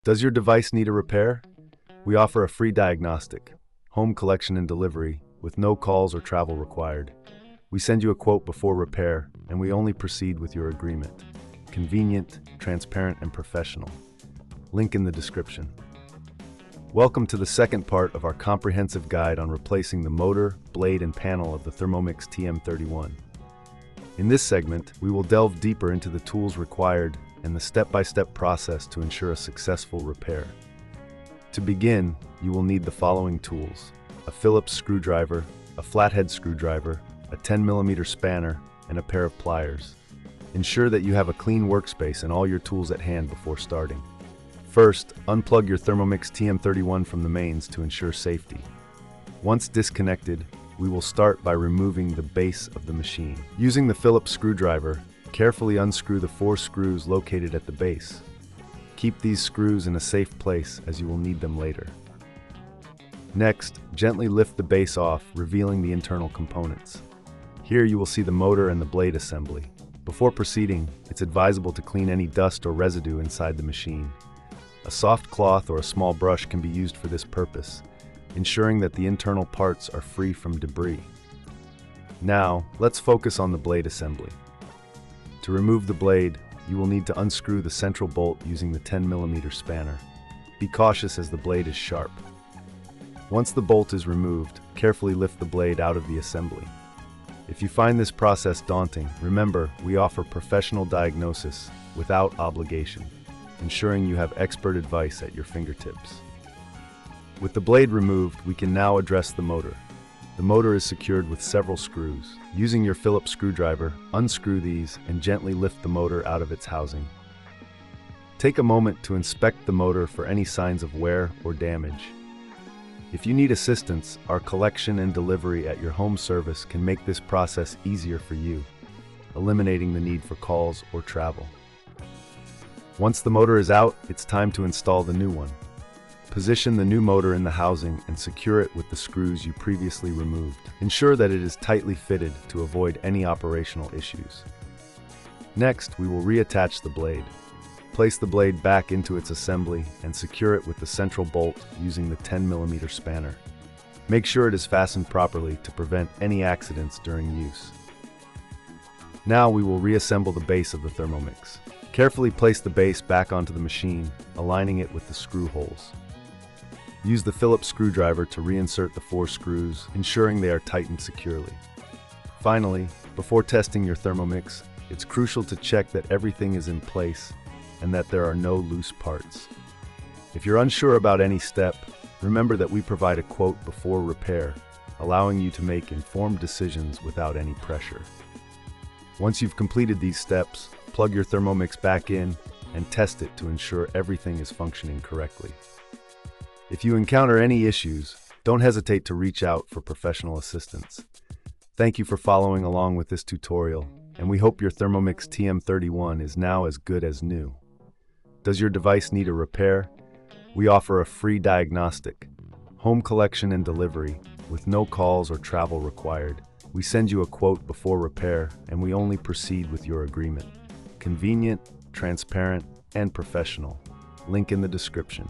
Does your device need a repair? We offer a free diagnostic, home collection and delivery, with no calls or travel required. We send you a quote before repair, and we only proceed with your agreement. Convenient, transparent, and professional. Link in the description. Welcome to the second part of our comprehensive guide on replacing the motor, blade, and panel of the Thermomix TM31. In this segment, we will delve deeper into the tools required and the step-by-step process to ensure a successful repair. To begin, you will need the following tools: a Phillips screwdriver, a flathead screwdriver, a 10mm spanner, and a pair of pliers. Ensure that you have a clean workspace and all your tools at hand before starting. First, unplug your Thermomix TM31 from the mains to ensure safety. Once disconnected, we will start by removing the base of the machine. Using the Phillips screwdriver, carefully unscrew the 4 screws located at the base. Keep these screws in a safe place as you will need them later. Next, gently lift the base off, revealing the internal components. Here you will see the motor and the blade assembly. Before proceeding, it's advisable to clean any dust or residue inside the machine. A soft cloth or a small brush can be used for this purpose, ensuring that the internal parts are free from debris. Now, let's focus on the blade assembly. To remove the blade, you will need to unscrew the central bolt using the 10mm spanner. Be cautious as the blade is sharp. Once the bolt is removed, carefully lift the blade out of the assembly. If you find this process daunting, remember, we offer professional diagnosis without obligation, ensuring you have expert advice at your fingertips. With the blade removed, we can now address the motor. The motor is secured with several screws. Using your Phillips screwdriver, unscrew these and gently lift the motor out of its housing. Take a moment to inspect the motor for any signs of wear or damage. If you need assistance, our collection and delivery at your home service can make this process easier for you, eliminating the need for calls or travel. Once the motor is out, it's time to install the new one. Position the new motor in the housing and secure it with the screws you previously removed. Ensure that it is tightly fitted to avoid any operational issues. Next, we will reattach the blade. Place the blade back into its assembly and secure it with the central bolt using the 10mm spanner. Make sure it is fastened properly to prevent any accidents during use. Now we will reassemble the base of the Thermomix. Carefully place the base back onto the machine, aligning it with the screw holes. Use the Phillips screwdriver to reinsert the 4 screws, ensuring they are tightened securely. Finally, before testing your Thermomix, it's crucial to check that everything is in place and that there are no loose parts. If you're unsure about any step, remember that we provide a quote before repair, allowing you to make informed decisions without any pressure. Once you've completed these steps, plug your Thermomix back in and test it to ensure everything is functioning correctly. If you encounter any issues, don't hesitate to reach out for professional assistance. Thank you for following along with this tutorial, and we hope your Thermomix TM31 is now as good as new. Does your device need a repair? We offer a free diagnostic, home collection and delivery, with no calls or travel required. We send you a quote before repair, and we only proceed with your agreement. Convenient, transparent, and professional. Link in the description.